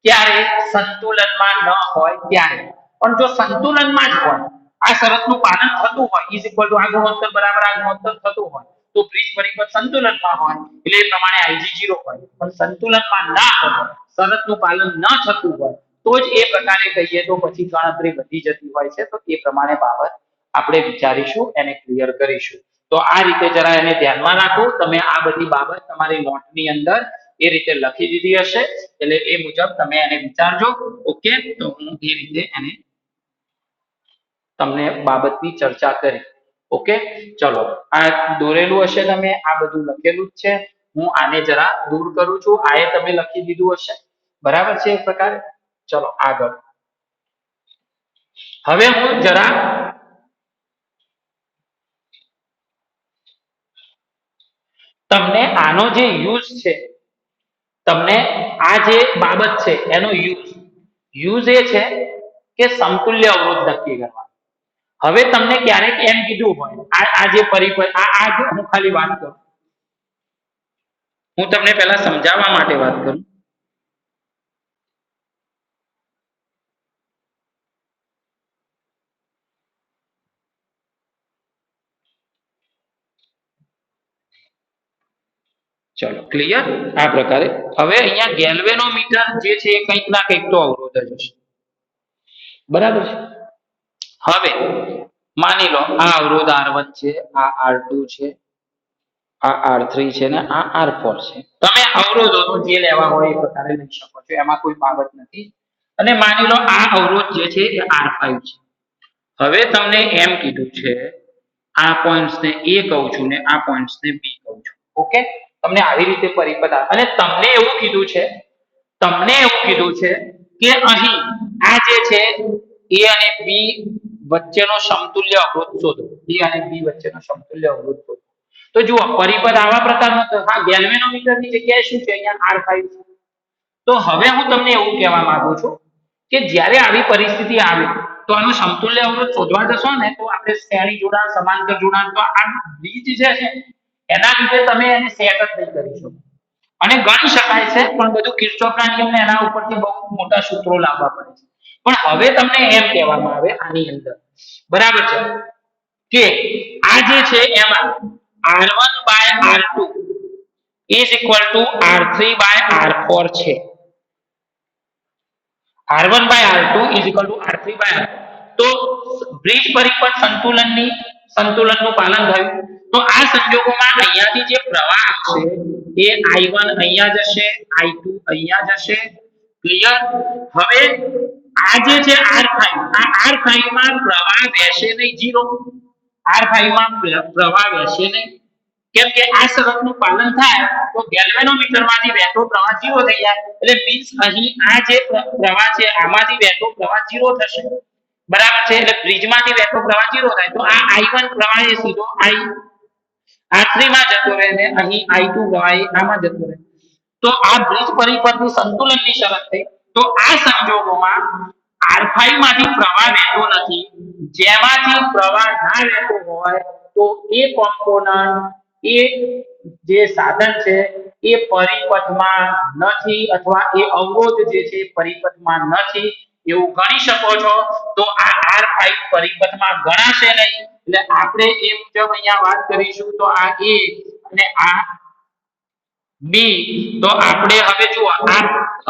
A: ત્યારે સંતુલનમાં ન હોય ત્યારે. પણ જો સંતુલનમાં જ હોય, આ શરતનું પાલન થતું હોય, ઇઝ ઇક્વલ ટુ આ ગુણોત્તર બરાબર આ ગુણોત્તર થતું હોય, તો બ્રિજ પરિપથ સંતુલનમાં હોય એટલે એ પ્રમાણે Ig 0 હોય. પણ સંતુલનમાં ના હોય, શરતનું પાલન ન થતું હોય, તો જ એ પ્રકારે કહીએ તો પછી ગણતરી વધી જતી હોય છે. તો એ પ્રમાણે બાબત આપણે વિચારીશું, એને ક્લિયર કરીશું. તો આ રીતે જરા એને ધ્યાનમાં રાખો. તમે આ બધી બાબત તમારી નોટની અંદર એ રીતે લખી દીધી હશે, એટલે એ મુજબ તમે એને વિચારજો. ઓકે, તો હું એ રીતે એને તમને બાબતની ચર્ચા કરી. ઓકે, ચલો, આ દોરેલું હશે, તમે આ બધું લખેલું જ છે. હું આને જરા દૂર કરું છું. આ એ તમે લખી દીધું હશે, બરાબર છે, એ પ્રકારે. ચલો આગળ. હવે હું જરા તમને આનો જે યુઝ છે, તમને આ જે બાબત છે એનો યુઝ એ છે કે સમતુલ્ય અવરોધ નક્કી કરવા. હવે તમને ક્યારેક એમ કીધું હોય, આ જે પરિપથ આ હું ખાલી વાત કરું, હું તમને પહેલા સમજાવવા માટે વાત કરું. ચલો ક્લિયર? આ પ્રકારે હવે અહીંયા ગેલ્વેનોમીટર જે છે એ કંઈક ના કંઈક તો અવરોધ જ છે, બરાબર છે. હવે માની લો આ અવરોધ R1 છે, આ R2 છે, આ R3 છે ને આ R4 છે. તમે અવરોધો જે લેવા હોય એ પ્રકારે લઈ શકો છો, એમાં કોઈ બાબત નથી. અને માની લો આ અવરોધ જે છે એ R5 છે. હવે તમને એમ કીધું છે આ પોઈન્ટ્સ ને A કહું છું ને આ પોઈન્ટ્સ ને B કહું છું. ઓકે, તમને આવી રીતે પરિપથ અને તમને એવું કીધું છે કે અહીં આ જે છે A અને B વચ્ચેનો સમતુલ્ય અવરોધ શોધો. A અને B વચ્ચેનો સમતુલ્ય અવરોધ શોધો. તો જુઓ પરિપથ આવા પ્રકારનો, હા, ગેલ્વેનોમીટરની જગ્યાએ શું છે, અહીંયા R5 છે. તો હવે હું તમને એવું કહેવા માંગુ છું કે જ્યારે આવી પરિસ્થિતિ આવે તો આનો સમતુલ્ય અવરોધ શોધવા જશો ને તો આપણે શ્રેણી જોડાણ, સમાંતર જોડાણ, તો આ બીજ છે એના લીધે તમે એને સેટ જ નહીં કરી શકો. અને ગણી શકાય છે, પણ બધું કિર્ચોફના નિયમને એના ઉપરથી બહુ મોટા સૂત્રો લાવવા પડે છે. પણ હવે તમને એમ કહેવામાં આવે આની અંદર, બરાબર છે, કે આ જે છે એમાં R1 by R2 is equal to R3 by R4 છે. R1 by R2 is equal to R3 by R4. તો તો બ્રિજ પરિપથ સંતુલનનું પાલન થયું. તો આ સંજોગોમાં અહીંયાથી જે પ્રવાહ છે એ I1 અહીંયા જશે, I2 અહીંયા જશે. ક્લિયર? હવે આ જે છે R5, આ R5 માં પ્રવાહ વહેશે નહીં, 0. R5 માં પ્રવાહ વહેશે નહીં. કેમ કે આ શરતનું પાલન થાય તો ગેલ્વેનોમીટર માંથી વહેતો પ્રવાહ 0 થઈ જાય. એટલે મીન્સ અહીં આ જે પ્રવાહ છે આમાંથી વહેતો પ્રવાહ 0 થશે. બરાબર છે? એટલે બ્રિજમાંથી વહેતો પ્રવાહ 0 થાય. તો આ I1 પ્રવાહ એ સીધો R3 માં જતો રહે ને અહીં I2 પ્રવાહ એ આમાં જતો રહે. તો આ બ્રિજ પરિપથની સંતુલનની શરત થઈ. તો આ સંજોગોમાં R5 માંથી પ્રવાહ વહેતો નથી. જેમાંથી પ્રવાહ ના વહેતો હોય તો એ કોમ્પોનન્ટ, એ જે સાધન છે એ પરિપથમાં નથી, અથવા એ અવરોધ જે છે પરિપથમાં નથી એવું ગણી શકો છો. તો આ R5 પરિપથમાં ગણાશે નહીં. એટલે આપણે એ મુજબ અહીંયા વાત કરીશું. તો આ A અને આ B, તો આપણે હવે જુઓ આ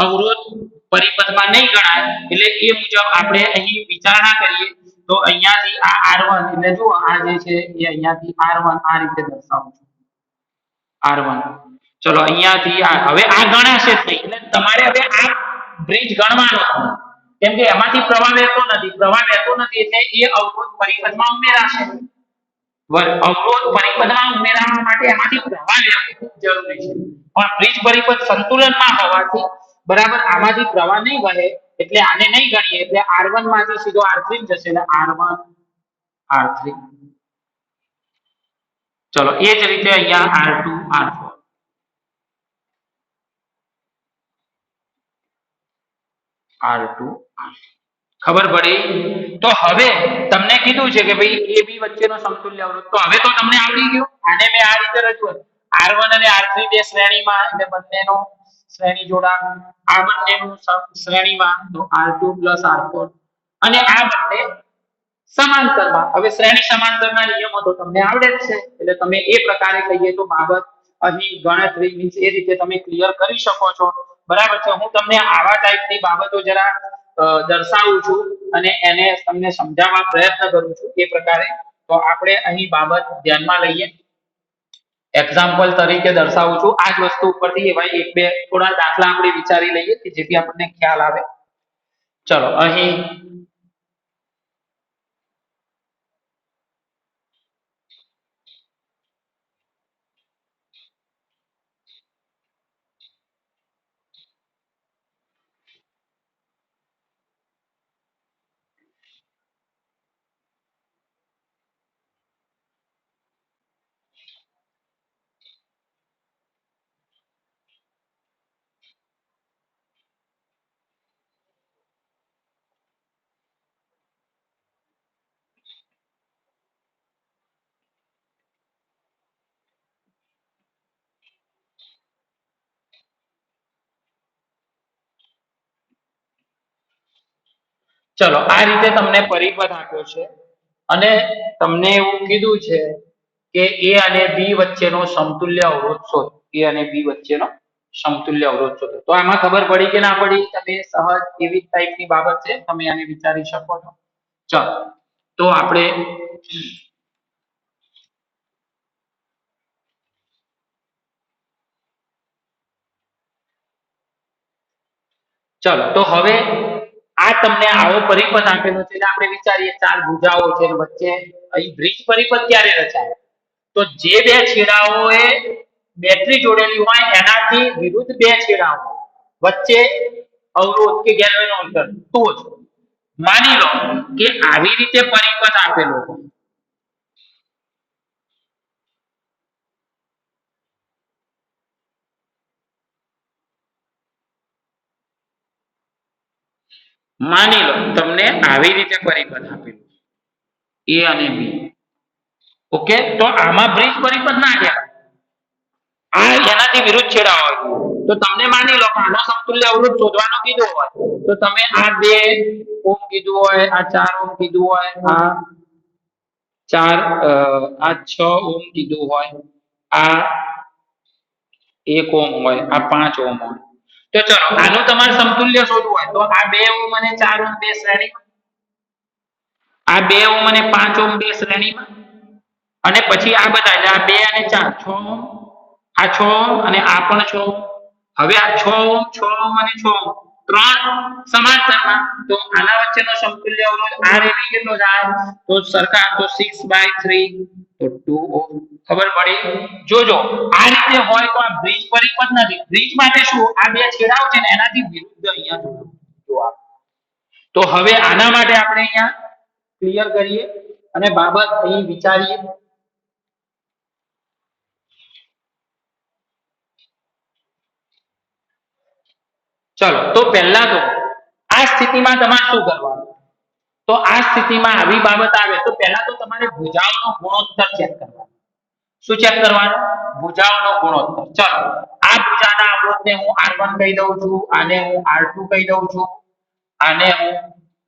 A: અવરોધ પરિપથમાં નહીં ગણાય. એટલે એ મુજબ આપણે અહીં વિચારણા કરીએ. તો અહીંયાથી આ R1, એટલે જુઓ આ જે છે એ અહીંયાથી R1 આ રીતે દર્શાવું છું. R1, ચલો અહીંયાથી હવે આ ગણાશે જ નહીં. એટલે તમારે હવે આ બ્રિજ ગણવાનો કેમ કે એમાંથી પ્રવાહ વહેતો નથી એટલે એ અવરોધ પરિપથમાં ઉમેરાશે. અવરોધ પરિપથમાં ઉમેરવા માટે એમાંથી પ્રવાહ વહેવું ખૂબ જરૂરી છે. પણ બ્રિજ પરિપથ સંતુલનમાં હોવાથી બરાબર આમાંથી પ્રવાહ નહીં વહે એટલે આને નહીં ગણીએ. એટલે R1 માંથી સીધો R3 જશે. એટલે R1 R3. ચલો એ જ રીતે અહીંયા R2 R4. R2 R3 ખબર પડી? તો હવે તમને કીધું છે કે ભાઈ AB વચ્ચેનો સમતુલ્ય અવરોધ. તો હવે તો તમને આવડી ગયું. આને મેં આ રીતે રજૂઆત, R1 અને R3 બે શ્રેણીમાં, એટલે બંનેનો શ્રેણી જોડાણ, આ બંનેનું શ્રેણીમાં, તો R2 R4 અને આ બંને સમાંતરમાં. હવે શ્રેણી સમાંતરના નિયમો તો તમને આવડે જ છે. એટલે તમે એ પ્રકારે કહીએ તો બાબત અહીં ગણતરી મીન્સ એ રીતે તમે ક્લિયર કરી શકો છો. બરાબર છે? હું તમને આવા ટાઈપની બાબતો જરા દર્શાવું છું અને એને તમને સમજાવવા પ્રયત્ન કરું છું એ પ્રકારે. તો આપણે અહીં બાબત ધ્યાનમાં લઈએ. એક્ઝામ્પલ તરીકે દર્શાવું છું. આ જ વસ્તુ ઉપરથી એવા એક બે થોડા દાખલા આપણે વિચારી લઈએ કે જેથી આપણને ખ્યાલ આવે. ચલો અહીં ચલો આ રીતે તમને પરિપથ આપ્યો છે અને તમને એવું કીધું છે કે A અને B વચ્ચેનો સમતુલ્ય અવરોધ શોધો. A અને B વચ્ચેનો સમતુલ્ય અવરોધ શોધો. તો આમાં ખબર પડી કે ના પડી? તમે સહજ એવી ટાઈપની બાબત છે, તમે આને વિચારી શકો છો. ચલો તો આપણે ચલો તો હવે આ તમને આવો પરિપથ આપેલો છે એટલે આપણે વિચારીએ ચાર ભુજાઓ છે વચ્ચે અહીં બ્રિજ પરિપથ ક્યારે રચાય? તો જે બે છેડાઓએ બેટરી જોડેલી હોય એનાથી વિરુદ્ધ બે છેડાઓ વચ્ચે અવરોધ કે ગેલ્વેનોમીટર, તો જ માની લો કે આવી રીતે પરિપથ આપેલો છે. માની લો તમને આવી રીતે પરિપથ આપેલું A અને B. ઓકે, તો આમાં બ્રિજ પરિપથ ના કહેવાય. આ એનાથી વિરુદ્ધ છેડા હોય તો તમને માની લો આનો સમતુલ્ય અવરોધ શોધવાનો કીધો હોય તો તમે આ 2 ઓમ કીધું હોય, આ 4 ઓમ કીધું હોય, આ 6 ઓમ કીધું હોય, આ 1 ઓમ હોય, આ 5 ઓમ હોય. તો ચલો આનું તમારે સમતુલ્ય શોધવું હોય તો આ 2 ઓમ અને 4 ઓમ બે શ્રેણીમાં, આ 2 ઓહ્મ અને 5 ઓહ્મ બે શ્રેણીમાં, અને પછી આ બધા એટલે આ 2 અને 4 6 ઓહ્મ, આ 6 ઓહ્મ અને આ પણ 6 ઓહ્મ. હવે આ 6 ઓહ્મ 6 ઓહ્મ અને 6 ઓહ્મ ત્રણ સમાંતરમાં, તો આના વચ્ચેનો સમતુલ્ય અવરોધ Rab કેટલો થાય? તો સરખા તો 6/3 તો 2 ઓહ્મ. ખબર પડી? જોજો આ રીતે હોય તો આ બ્રિજ પરિપથ નથી. બ્રિજ માટે શું આ બે છેડાઓ છે ને એનાથી વિરુદ્ધ અહીંયા જો આ. તો હવે આના માટે આપણે અહીંયા ક્લિયર કરીએ અને બાબત અહીં વિચારીએ. ચલો તો પહેલા તો આ સ્થિતિમાં તમારે શું કરવાનું? તો આ સ્થિતિમાં આવી બાબત આવે તો પહેલા તો તમારે ભુજાઓનો ગુણોત્તર ચેક કરવાનો. શું ચેક કરવાનું? ભુજાઓનો ગુણોત્તર. ચલો આ ભુજાના અવરોધને હું R1 કહી દઉં છું, આને હું R2 કહી દઉં છું, આને હું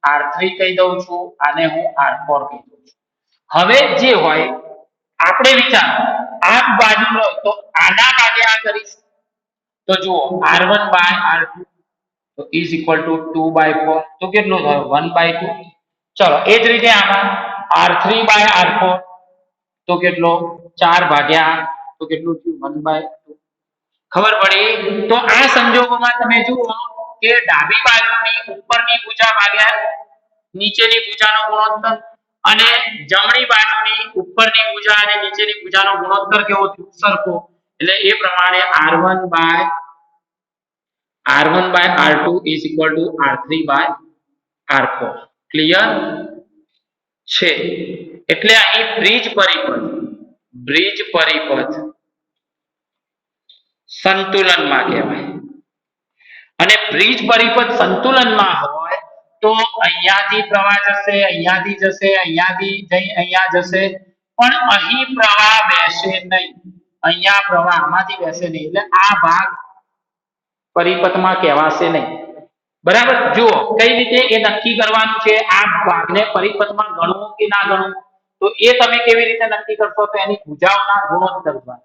A: R3 કહી દઉં છું, આને હું R4 કહી દઉં છું. હવે જે હોય આપણે વિચારો આ બાજુ લો તો આના ભાગે આ કરીશ તો જુઓ R1/R2 તો is equal to 2/4 તો કેટલું થયું 1/2. ચલો એ જ રીતે આમાં R3/R4 તો કેટલો 4/8 તો કેટલું થયું 1/2. ખબર પડી? તો આ સંજોગોમાં તમે જુઓ કે ડાબી બાજુની ઉપરની ભુજા ભાગ્યા નીચેની ભુજાનો ગુણોત્તર અને જમણી બાજુની ઉપરની ભુજા અને નીચેની ભુજાનો ગુણોત્તર કેવો થયો? સરખો. એટલે એ પ્રમાણે R1/R2 is equal to R3/R4. Clear છે? એટલે અહીં બ્રિજ પરિપથ સંતુલનમાં કહેવાય. અને બ્રિજ પરિપથ સંતુલનમાં હોય તો અહીંયાથી પ્રવાહ જશે, અહીંયાથી જશે, અહીંયાથી જઈ અહીંયા જશે, પણ અહીં પ્રવાહ બેસે નહીં. અહીંયા પ્રવાહ આમાંથી બેસે નહીં, એટલે આ ભાગ પરિપથમાં કહેવાશે નહીં. બરાબર? જુઓ કઈ રીતે એ નક્કી કરવાનું છે, આ ભાગને પરિપથમાં ગણવું કે ના ગણવું. તો એ તમે કેવી રીતે નક્કી કરશો? તો એની ભુજાઓના ગુણોત્તર દ્વારા.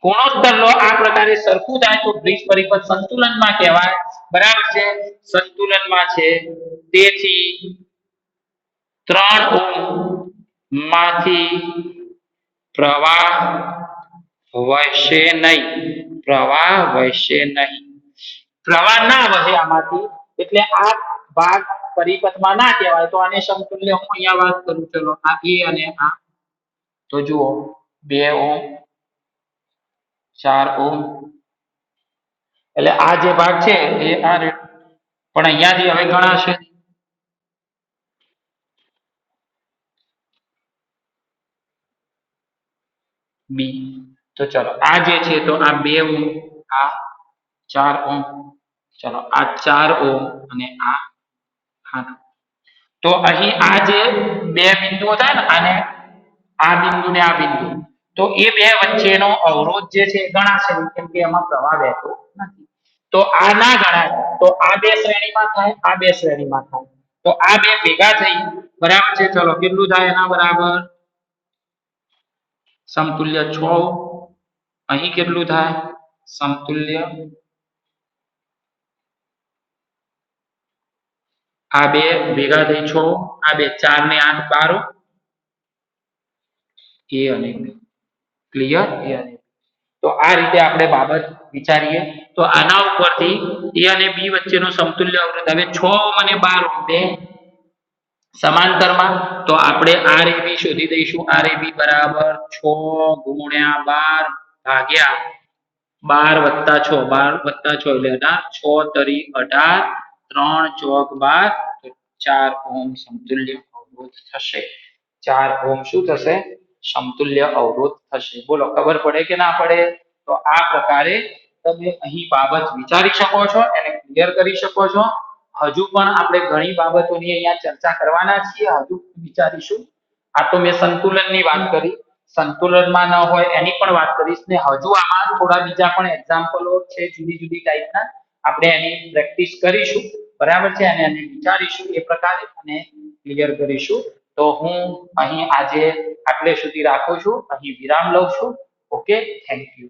A: ગુણોત્તર લો આ પ્રકારે સરખું થાય તો બ્રિજ પરિપથ સંતુલનમાં કહેવાય. બરાબર છે? સંતુલનમાં છે. તેથી 3 ઓહ્મ માંથી પ્રવાહ વહેશે નહીં. પ્રવાહ ના વહે આમાંથી, એટલે આ ભાગ પરિપથમાં ના કહેવાય. તો આને સમતુલ્ય હું અહીંયા વાત કરું. ચલો આ A અને આ તો જુઓ 2 ઓહ્મ 4 ઓહ્મ, એટલે આ જે ભાગ છે એ આ પણ અહીંયાથી હવે ગણાશે B. તો ચલો આ જે છે તો આ 2 ઓહ્મ આ 4 ઓહ્મ, ચલો આ 4 ઓહ્મ અને આ 8. તો અહીં આ જે બે બિંદુઓ થાય ને આને આ બિંદુ ને આ બિંદુ, તો એ બે વચ્ચેનો અવરોધ જે છે ગણાશે કેમ કે એમાં પ્રવાહ વહેતો નથી. તો આ ના ગણાય તો આ બે શ્રેણીમાં થાય, આ બે શ્રેણીમાં થાય. તો આ બે ભેગા થઈ બરાબર છે. ચલો કેટલું થાય એના બરાબર? સમતુલ્ય 6. અહીં કેટલું થાય? સમતુલ્ય આ બે ભેગા થઈ 6, આ બે 4 ને 8 12 A અને B. ક્લિયર? A અને B. તો આ રીતે આપણે બાબત વિચારીએ તો આના ઉપરથી A અને B વચ્ચેનો સમતુલ્ય અવરોધ હવે 6 ઓહ્મ અને 12 ઓહ્મ બે સમાંતરમાં, તો આપણે Rab શોધી દઈશું. Rab બરાબર 6 ગુણ્યા 12 ભાગ્યા 12 + 6, 12 + 6 એટલે 18, 6 તરી 18, 3 ચોક 12 તો 4 ઓહ્મ સમતુલ્ય અવરોધ થશે. 4 ઓહ્મ શું થશે? સમતુલ્ય અવરોધ થશે. બોલો ખબર પડે કે ના પડે? તો આ પ્રકારે તમે અહીં બાબત વિચારી શકો છો, એને ક્લિયર કરી શકો છો. હજુ પણ આપણે ઘણી બાબતોની અહીંયા ચર્ચા કરવાના છીએ, હજુ વિચારીશું. આ તો મેં સંતુલનની વાત કરી, સંતુલનમાં ન હોય એની પણ વાત કરીશ ને હજુ આમાં થોડા બીજા પણ એક્ઝામ્પલો છે જુદી જુદી ટાઈપના, આપણે એની પ્રેક્ટિસ કરીશું. બરાબર છે? અને એને વિચારીશું એ પ્રકારે અને ક્લિયર કરીશું. તો હું અહીં આજે આટલે સુધી રાખું છું, અહીં વિરામ લઉં છું. Okay, thank you.